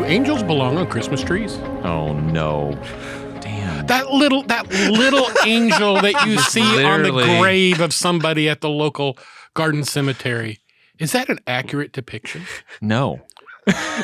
Do angels belong on Christmas trees? Oh no. Damn. That little angel that you see on the grave of somebody at the local garden cemetery. Is that an accurate depiction? No.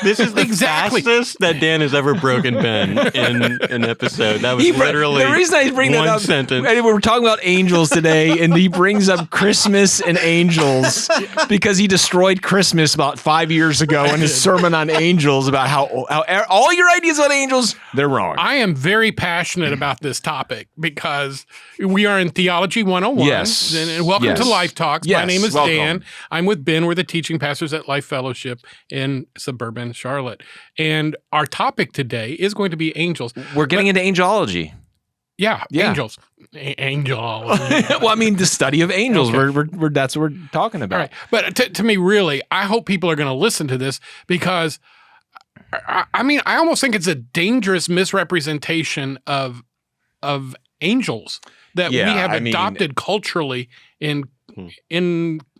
This is the fastest that Dan has ever broken Ben in an episode. That was literally the reason I bring that up. Sentence. We're talking about angels today, and he brings up Christmas and angels because he destroyed Christmas about 5 years ago in his sermon on angels about how all your ideas on angels, they're wrong. I am very passionate about this topic because we are in Theology 101. Yes. And welcome to Life Talks. Yes, My name is welcome. Dan. I'm with Ben. We're the teaching pastors at Life Fellowship in suburban Charlotte. And our topic today is going to be angels. We're getting into angelology. Yeah. Angels. Angel. Well, I mean, the study of angels. Okay. We're that's what we're talking about. All right. But to me, really, I hope people are going to listen to this because, I mean, I almost think it's a dangerous misrepresentation of angels that we have adopted culturally in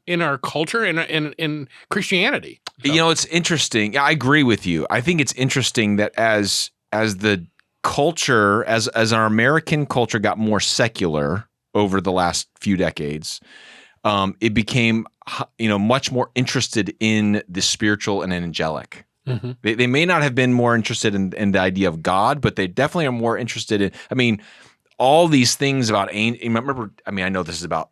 our culture and in Christianity. So. You know, it's interesting. I agree with you. I think it's interesting that as the culture, as our American culture got more secular over the last few decades, it became, much more interested in the spiritual and angelic. Mm-hmm. They may not have been more interested in the idea of God, but they definitely are more interested in, all these things about angels. Remember, I know this is about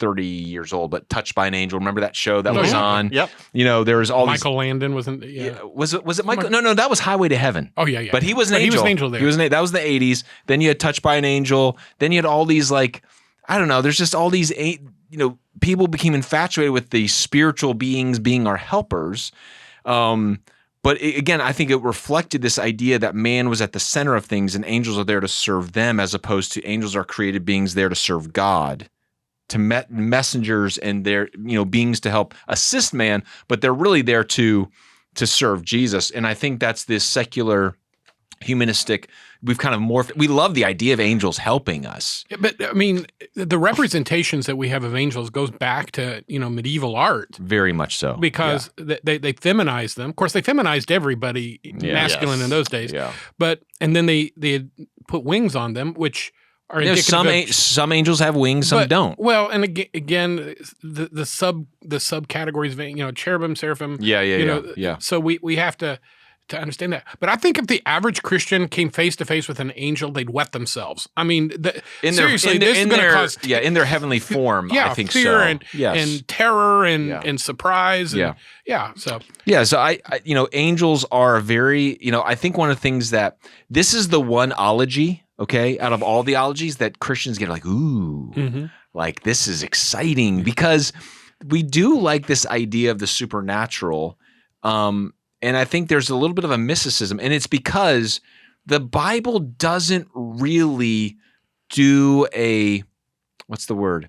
30 years old, but Touched by an Angel. Remember that show that was on? Yep. There was all Michael Landon wasn't. Yeah. Was it Michael? No, that was Highway to Heaven. Oh yeah. But he was an angel. He was an angel there. That was the 80s. Then you had Touched by an Angel. Then you had all these there's just all these people became infatuated with the spiritual beings being our helpers. But again, I think it reflected this idea that man was at the center of things and angels are there to serve them, as opposed to angels are created beings there to serve God, to messengers and they're beings to help assist man, but they're really there to serve Jesus. And I think that's this secular humanistic. We've kind of morphed. We love the idea of angels helping us. Yeah, but the representations that we have of angels goes back to medieval art. Very much so, because they feminized them. Of course, they feminized everybody masculine in those days. Yeah. And then they put wings on them, which are indicative some angels have wings, some don't. Well, and again, the subcategories of cherubim, seraphim. Yeah. So we have to understand that. But I think if the average Christian came face to face with an angel, they'd wet themselves. I mean, seriously, this is going to cause in their heavenly form. I think fear so. and terror and surprise. And, So I angels are very. I think one of the things that this is the one ology. Okay, out of all the ologies that Christians get like, ooh, like this is exciting because we do like this idea of the supernatural. And I think there's a little bit of a mysticism, and it's because the Bible doesn't really do what's the word?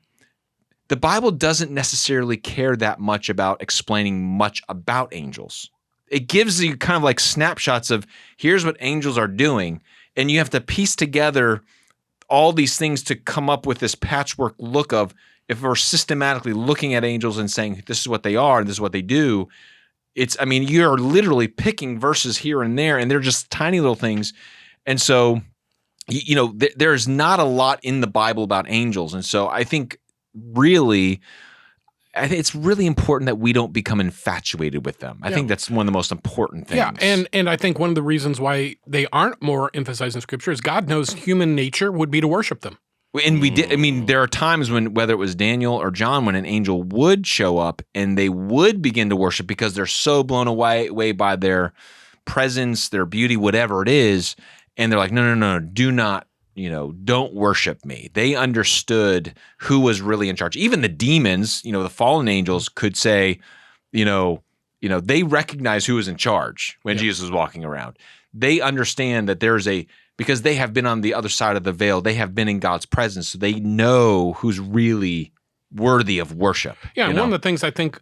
The Bible doesn't necessarily care that much about explaining much about angels. It gives you kind of like snapshots of here's what angels are doing, and you have to piece together all these things to come up with this patchwork look of if we're systematically looking at angels and saying this is what they are and this is what they do. You're literally picking verses here and there, and they're just tiny little things. And so, there's not a lot in the Bible about angels. And so I think it's really important that we don't become infatuated with them. I think that's one of the most important things. Yeah, and I think one of the reasons why they aren't more emphasized in Scripture is God knows human nature would be to worship them. And we did. There are times when, whether it was Daniel or John, when an angel would show up and they would begin to worship because they're so blown away by their presence, their beauty, whatever it is, and they're like, no, do not, don't worship me. They understood who was really in charge. Even the demons, the fallen angels could say, they recognize who was in charge when Jesus was walking around. They understand that because they have been on the other side of the veil, they have been in God's presence, so they know who's really worthy of worship. Yeah, and one of the things I think,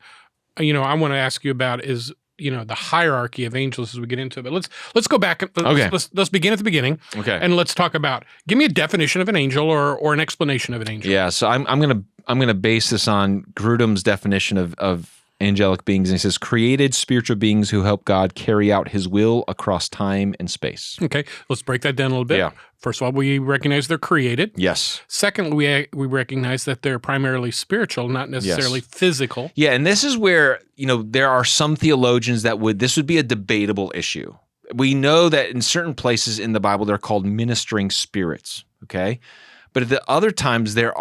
I want to ask you about is, the hierarchy of angels as we get into it. But let's go back. Let's begin at the beginning. Okay. And let's talk about. Give me a definition of an angel or an explanation of an angel. Yeah. So I'm gonna base this on Grudem's definition of angelic beings, and he says created spiritual beings who help God carry out his will across time and space. Okay, let's break that down a little bit. Yeah. First of all, we recognize they're created. Yes. Secondly, we recognize that they're primarily spiritual, not necessarily physical. Yeah, and this is where, there are some theologians that this would be a debatable issue. We know that in certain places in the Bible, they're called ministering spirits, okay? But at the other times, there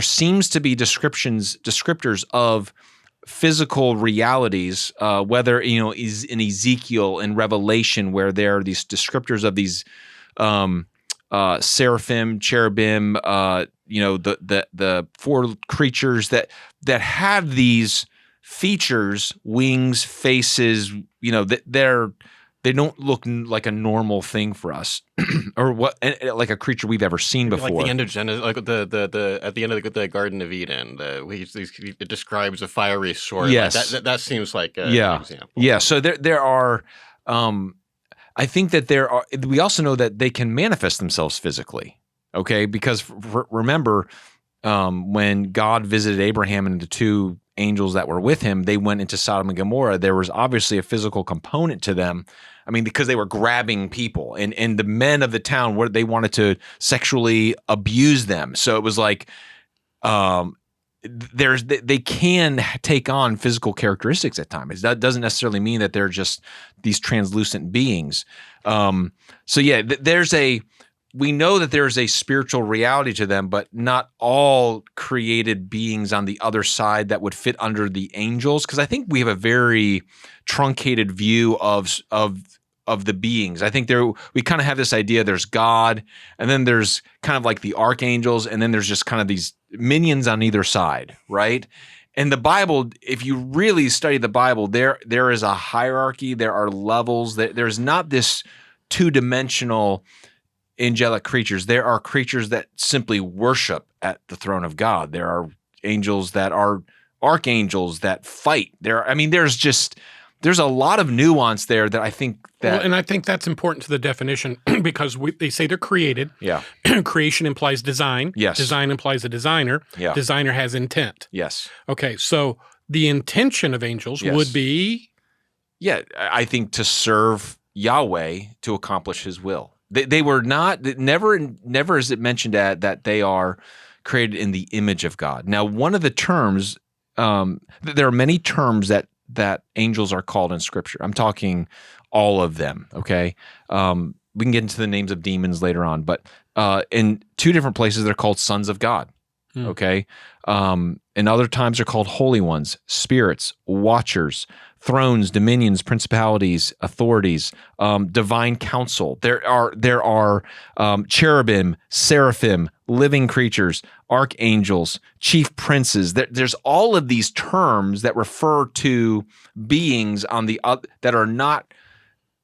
seems to be descriptors of physical realities, whether, is in Ezekiel and Revelation, where there are these descriptors of these seraphim, cherubim, the four creatures that have these features, wings, faces, they don't look like a normal thing for us, or like a creature we've ever seen before. Like the end of Genesis, like the at the end of the Garden of Eden, it describes a fiery sword. Yes, like that seems like an example. Yeah, so there are. I think that there are. We also know that they can manifest themselves physically. Okay, because remember when God visited Abraham and the two angels that were with him, they went into Sodom and Gomorrah. There was obviously a physical component to them. I mean, because they were grabbing people, and the men of the town, they wanted to sexually abuse them. So it was like, they can take on physical characteristics at times. That doesn't necessarily mean that they're just these translucent beings. So yeah, we know that there's a spiritual reality to them, but not all created beings on the other side that would fit under the angels. Because I think we have a very truncated view of the beings. I think we kind of have this idea there's God, and then there's kind of like the archangels, and then there's just kind of these minions on either side, right? And the Bible, if you really study the Bible, there is a hierarchy, there are levels, there's not this two-dimensional angelic creatures. There are creatures that simply worship at the throne of God. There are angels that are archangels that fight. There's a lot of nuance there that I think that... Well, and I think that's important to the definition because they say they're created. Yeah. Creation implies design. Yes. Design implies a designer. Yeah. Designer has intent. Yes. Okay, so the intention of angels would be... Yeah, I think to serve Yahweh to accomplish his will. They were not... Never is it mentioned that they are created in the image of God. Now, one of the terms... there are many terms that angels are called in Scripture. I'm talking all of them, okay? We can get into the names of demons later on, but in two different places, they're called sons of God, okay? And other times they're called holy ones, spirits, watchers, thrones, dominions, principalities, authorities, divine counsel. There are cherubim, seraphim, living creatures, archangels, chief princes. There's all of these terms that refer to beings on the that are not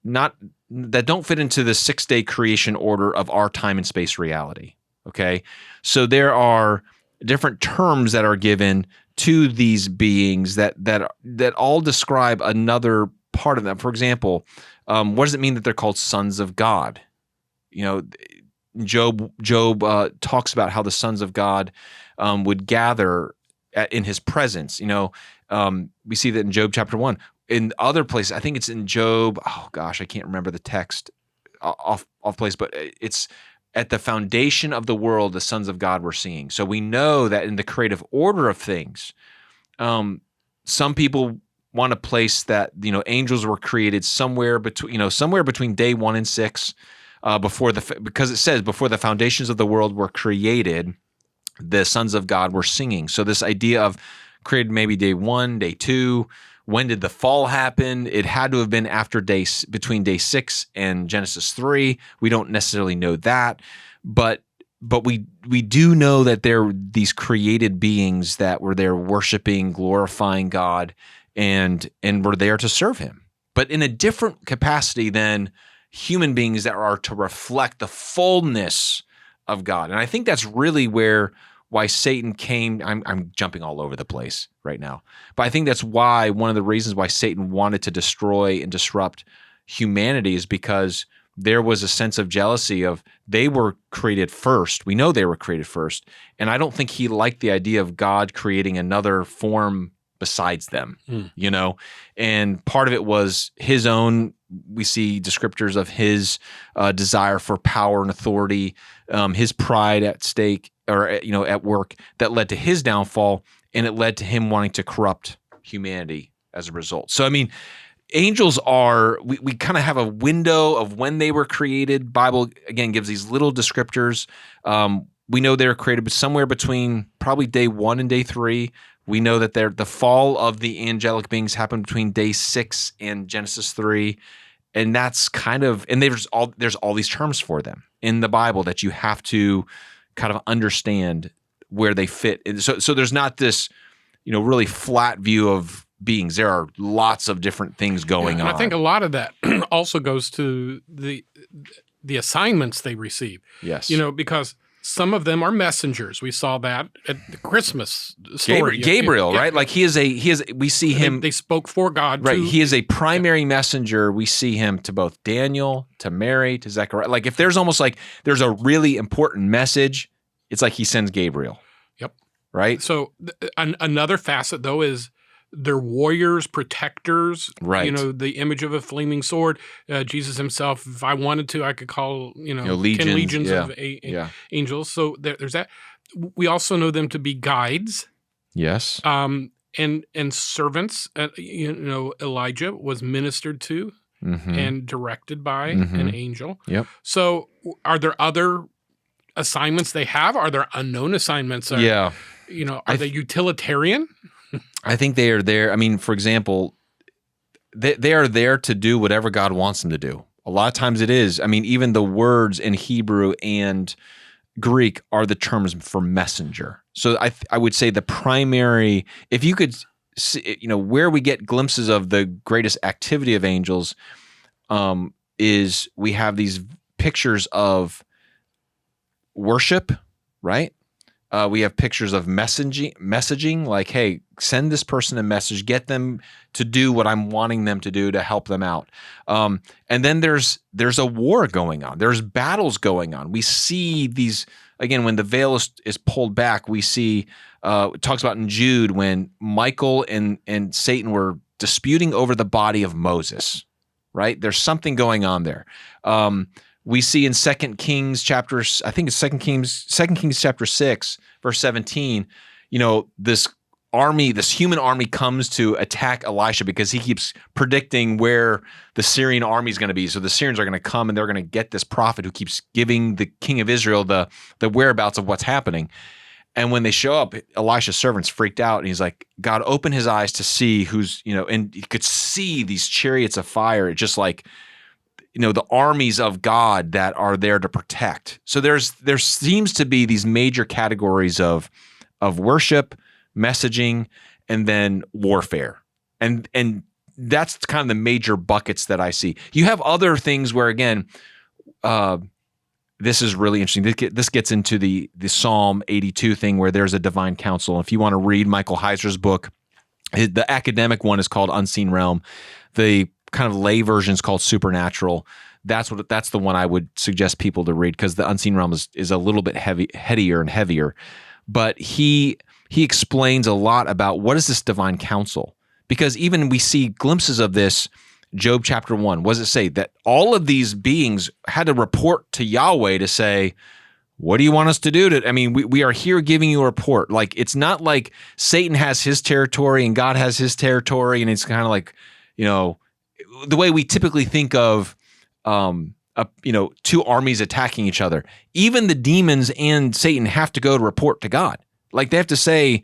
that don't fit into the 6-day creation order of our time and space reality. Okay, so there are different terms that are given to these beings that all describe another part of them. For example, what does it mean that they're called sons of God? Job talks about how the sons of God would gather in his presence. We see that in Job chapter 1. In other places, I think it's in Job. Oh gosh, I can't remember the text off place, but it's at the foundation of the world, the sons of God were seeing. So we know that in the creative order of things, some people want to place that angels were created somewhere between day 1 and 6. Because it says before the foundations of the world were created, the sons of God were singing. So this idea of created maybe day 1, day 2. When did the fall happen? It had to have been between day 6 and Genesis 3. We don't necessarily know that, but we do know that there these created beings that were there worshiping, glorifying God, and were there to serve Him, but in a different capacity than human beings that are to reflect the fullness of God. And I think that's really why Satan came. I'm jumping all over the place right now, but I think that's why one of the reasons why Satan wanted to destroy and disrupt humanity is because there was a sense of jealousy of they were created first. We know they were created first, and I don't think he liked the idea of God creating another form besides them, and part of it was his own. We see descriptors of his desire for power and authority, his pride at stake or at work that led to his downfall, and it led to him wanting to corrupt humanity as a result. So I mean, angels are, we kind of have a window of when they were created. Bible, again, gives these little descriptors. We know they were created somewhere between probably day 1 and day 3. We know that the fall of the angelic beings happened between day 6 and Genesis 3. And that's kind of, and there's all these terms for them in the Bible that you have to kind of understand where they fit. And so there's not this, really flat view of beings. There are lots of different things going on. I think a lot of that also goes to the assignments they receive. Yes. Because some of them are messengers. We saw that at the Christmas story. Gabriel, right? Like we see him. They spoke for God. Right. He is a primary messenger. We see him to both Daniel, to Mary, to Zechariah. Like if there's there's a really important message, it's like he sends Gabriel. Yep. Right. So another facet though is they're warriors, protectors, right? The image of a flaming sword. Jesus himself, if I wanted to, I could call, 10 legions of angels. So there's that. We also know them to be guides. Yes. And servants. Elijah was ministered to and directed by an angel. Yep. So are there other assignments they have? Are there unknown assignments? Are they utilitarian? I think they are there. I mean, for example, they are there to do whatever God wants them to do. A lot of times it is. I mean, even the words in Hebrew and Greek are the terms for messenger. So I would say the primary, if you could see, where we get glimpses of the greatest activity of angels, is we have these pictures of worship, right? We have pictures of messaging, like, hey, send this person a message, get them to do what I'm wanting them to do to help them out. And then there's a war going on. There's battles going on. We see these, again, when the veil is pulled back, we see, it talks about in Jude when Michael and Satan were disputing over the body of Moses, right? There's something going on there. We see in 2 Kings chapter 6, verse 17, this human army comes to attack Elisha because he keeps predicting where the Syrian army is going to be. So the Syrians are going to come and they're going to get this prophet who keeps giving the king of Israel the whereabouts of what's happening. And when they show up, Elisha's servants freaked out and he's like, God, open his eyes to see who's, and he could see these chariots of fire. It's just like, the armies of God that are there to protect. So there seems to be these major categories of worship, messaging, and then warfare. And that's kind of the major buckets that I see. You have other things where, again, this is really interesting. This gets into the Psalm 82 thing where there's a divine counsel. If you want to read Michael Heiser's book, the academic one is called Unseen Realm. The kind of lay version is called Supernatural. That's the one I would suggest people to read because the Unseen Realm is a little bit headier and heavier. But he explains a lot about what is this divine counsel, because even we see glimpses of this. Job chapter 1, what does it say? That all of these beings had to report to Yahweh to say, what do you want us to do? We are here giving you a report. Like, it's not like Satan has his territory and God has his territory, and it's kind of like, the way we typically think of, two armies attacking each other. Even the demons and Satan have to go to report to God. Like, they have to say,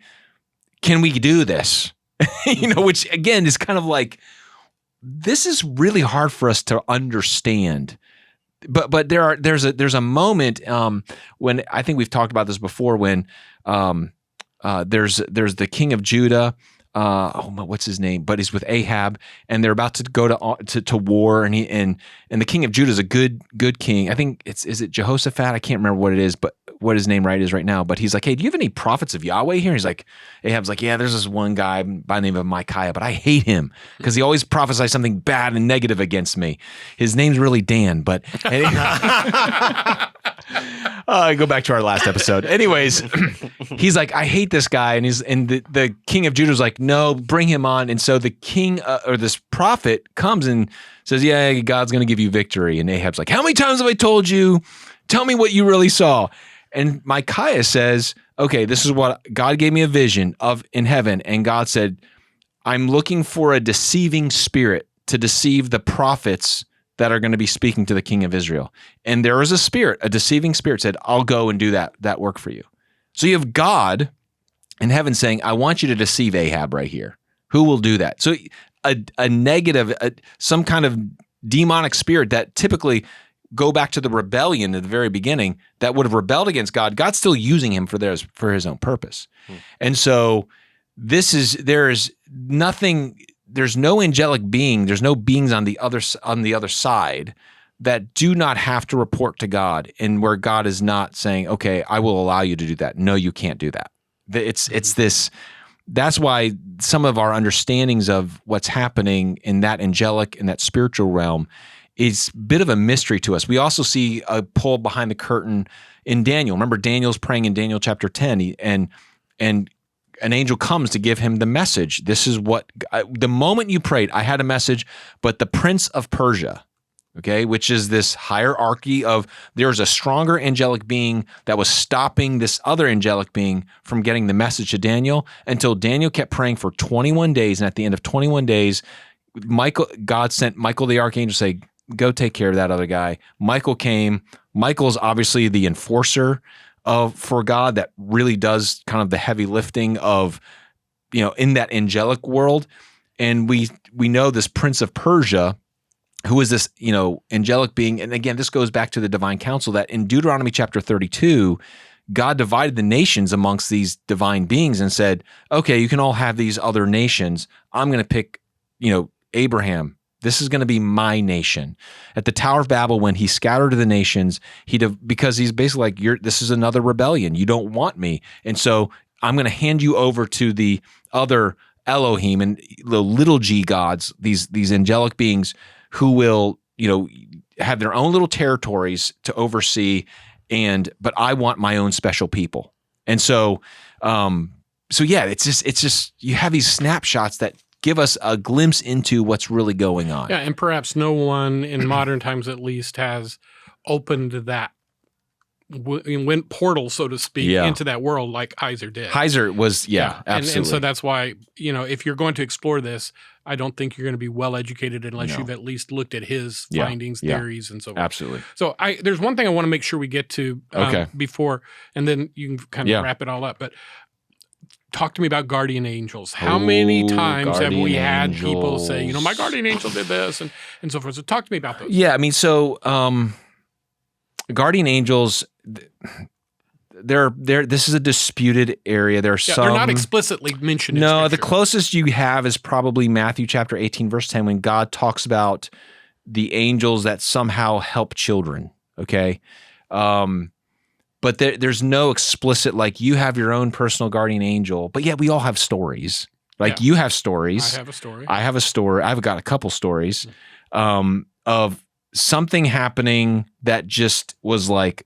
can we do this? Which again is kind of like, this is really hard for us to understand. But there's a moment when I think we've talked about this before when there's the king of Judah. What's his name? But he's with Ahab, and they're about to go to war, and the king of Judah is a good king. I think is it Jehoshaphat? I can't remember what it is, but what his name is right now. But he's like, hey, do you have any prophets of Yahweh here? He's like, Ahab's like, yeah, there's this one guy by the name of Micaiah, but I hate him because he always prophesies something bad and negative against me. His name's really Dan, but go back to our last episode. Anyways, he's like, I hate this guy. And the king of Judah was like, no, bring him on. And so the king or this prophet comes and says, yeah, God's going to give you victory. And Ahab's like, how many times have I told you? Tell me what you really saw. And Micaiah says, okay, this is what God gave me a vision of in heaven. And God said, I'm looking for a deceiving spirit to deceive the prophets that are going to be speaking to the king of Israel. And there is a spirit, a deceiving spirit said, I'll go and do that work for you. So you have God in heaven saying, I want you to deceive Ahab right here. Who will do that? So a negative, some kind of demonic spirit that typically go back to the rebellion at the very beginning that would have rebelled against God. God's still using him for his own purpose. And so there's no angelic being, there's no beings on the other side that do not have to report to God, and where God is not saying, okay, I will allow you to do that. No, you can't do that. It's this. That's why some of our understandings of what's happening in that angelic and that spiritual realm is a bit of a mystery to us. We also see a pull behind the curtain in Daniel. Remember, Daniel's praying in Daniel chapter 10, and an angel comes to give him the message. This is what, the moment you prayed, I had a message, but the prince of Persia, okay, which is this hierarchy of there's a stronger angelic being that was stopping this other angelic being from getting the message to Daniel until Daniel kept praying for 21 days. And at the end of 21 days, God sent Michael the archangel to say, go take care of that other guy. Michael came. Michael's obviously the enforcer for God that really does kind of the heavy lifting of, in that angelic world. And we know this prince of Persia, who is this, angelic being. And again, this goes back to the divine council that in Deuteronomy chapter 32, God divided the nations amongst these divine beings and said, okay, you can all have these other nations. I'm going to pick, Abraham. This is going to be my nation. At the Tower of Babel, when he scattered the nations, because he's basically like, this is another rebellion. You don't want me. And so I'm going to hand you over to the other Elohim and the little g gods, these angelic beings who will, have their own little territories to oversee. But I want my own special people. And so, yeah, it's just, you have these snapshots that give us a glimpse into what's really going on. Yeah, and perhaps no one in modern times at least has opened that went portal, so to speak, into that world like Heiser did. Heiser was, absolutely. And so that's why, if you're going to explore this, I don't think you're going to be well educated unless you've at least looked at his findings, theories, and so forth. Absolutely. So there's one thing I want to make sure we get to before, and then you can kind of wrap it all up. But talk to me about guardian angels. How many times have we had people say, my guardian angel did this and so forth? So talk to me about those. Yeah, I mean, so guardian angels, they're this is a disputed area. There are some, they're not explicitly mentioned in No, Scripture. the closest you have is probably Matthew chapter 18, verse 10, when God talks about the angels that somehow help children, okay? But there's no explicit, like, you have your own personal guardian angel, but we all have stories. Like, you have stories. I have a story. I have a story. I've got a couple stories of something happening that just was like,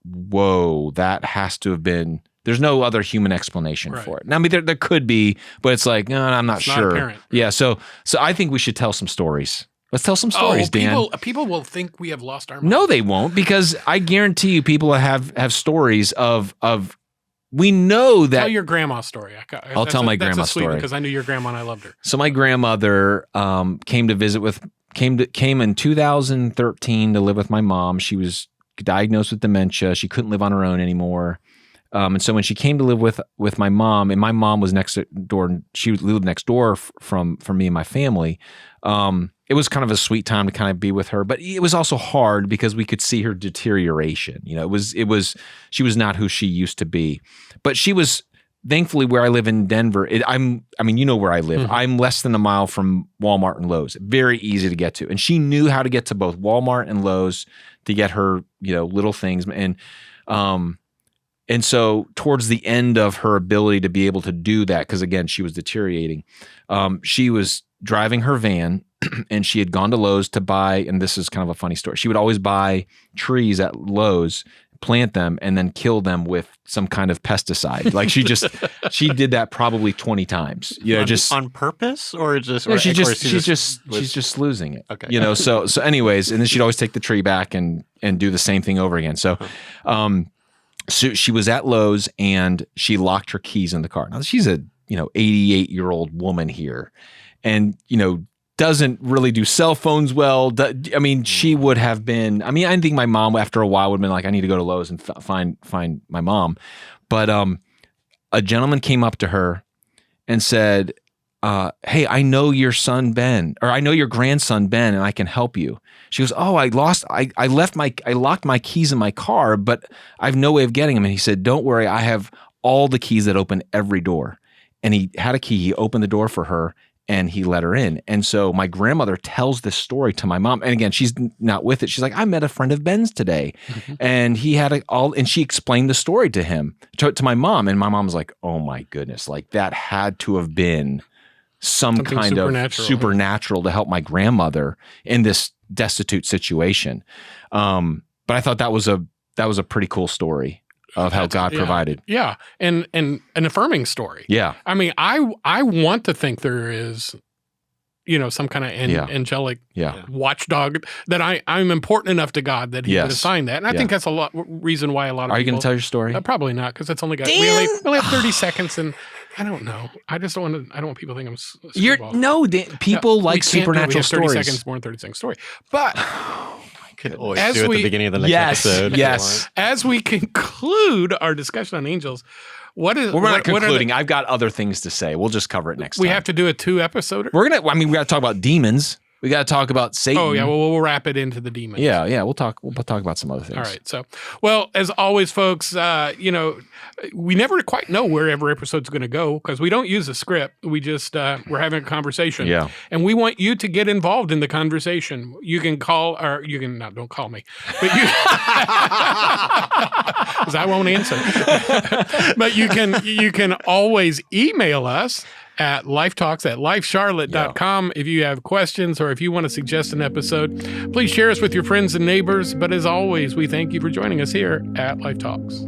whoa, that has to have been, there's no other human explanation for it. Now, I mean, there could be, but it's like, no, I'm not sure. Not apparent. Yeah, so I think we should tell some stories. Let's tell some stories, Dan. People will think we have lost our mind. No, they won't, because I guarantee you people have stories of we know that. Tell your grandma's story. I'll tell my grandma's story because I knew your grandma and I loved her. So my grandmother came in 2013 to live with my mom. She was diagnosed with dementia. She couldn't live on her own anymore. And so when she came to live with my mom, and my mom was next door, she lived next door from me and my family. It was kind of a sweet time to kind of be with her, but it was also hard because we could see her deterioration. It was she was not who she used to be, but she was thankfully where I live in Denver. Where I live. Mm-hmm. I'm less than a mile from Walmart and Lowe's. Very easy to get to, and she knew how to get to both Walmart and Lowe's to get her little things And so towards the end of her ability to be able to do that, because again, she was deteriorating, she was driving her van and she had gone to Lowe's to buy, and this is kind of a funny story. She would always buy trees at Lowe's, plant them and then kill them with some kind of pesticide. Like she did that probably 20 times. You know, just on purpose or just no, or, she's or just losing it. Okay. You know, so anyways, and then she'd always take the tree back and do the same thing over again. So so she was at Lowe's and she locked her keys in the car. Now she's a 88-year-old woman here, and doesn't really do cell phones well. I mean, she would have been. I mean, I think my mom after a while would have been like, I need to go to Lowe's and find my mom. But a gentleman came up to her and said, "Hey, I know your son Ben, or I know your grandson Ben, and I can help you." She goes, "Oh, I locked my keys in my car, but I have no way of getting them." And he said, "Don't worry, I have all the keys that open every door." And he had a key. He opened the door for her and he let her in. And so my grandmother tells this story to my mom. And again, she's not with it. She's like, "I met a friend of Ben's today." Mm-hmm. And he had and she explained the story to him, to my mom. And my mom was like, "Oh my goodness, like that had to have been something kind of supernatural to help my grandmother in this destitute situation." But I thought that was a pretty cool story of how God provided. Yeah. And an affirming story. Yeah. I mean, I want to think there is, some kind of angelic watchdog, that I'm important enough to God that he would assign that. And I think that's a reason why a lot of people... Are you going to tell your story? Probably not, because it's only got... We only have 30 seconds, and I don't know. I just don't want to... I don't want people to think I'm screwball. People like supernatural stories. 30 seconds, more than 30 seconds story. But... Could always do at the beginning of the next episode. Yes. As we conclude our discussion on angels, we're not concluding. I've got other things to say. We'll just cover it next time. We have to do a 2-episoder? We got to talk about demons. We got to talk about Satan. Oh yeah, well we'll wrap it into the demons. Yeah, we'll talk about some other things. All right. So, well, as always, folks, we never quite know where every episode's going to go because we don't use a script. We just we're having a conversation. Yeah. And we want you to get involved in the conversation. You can call, or you can don't call me, but you because I won't answer. But you can always email us at lifetalks@lifecharlotte.com. If you have questions or if you want to suggest an episode, please share us with your friends and neighbors. But as always, we thank you for joining us here at Life Talks.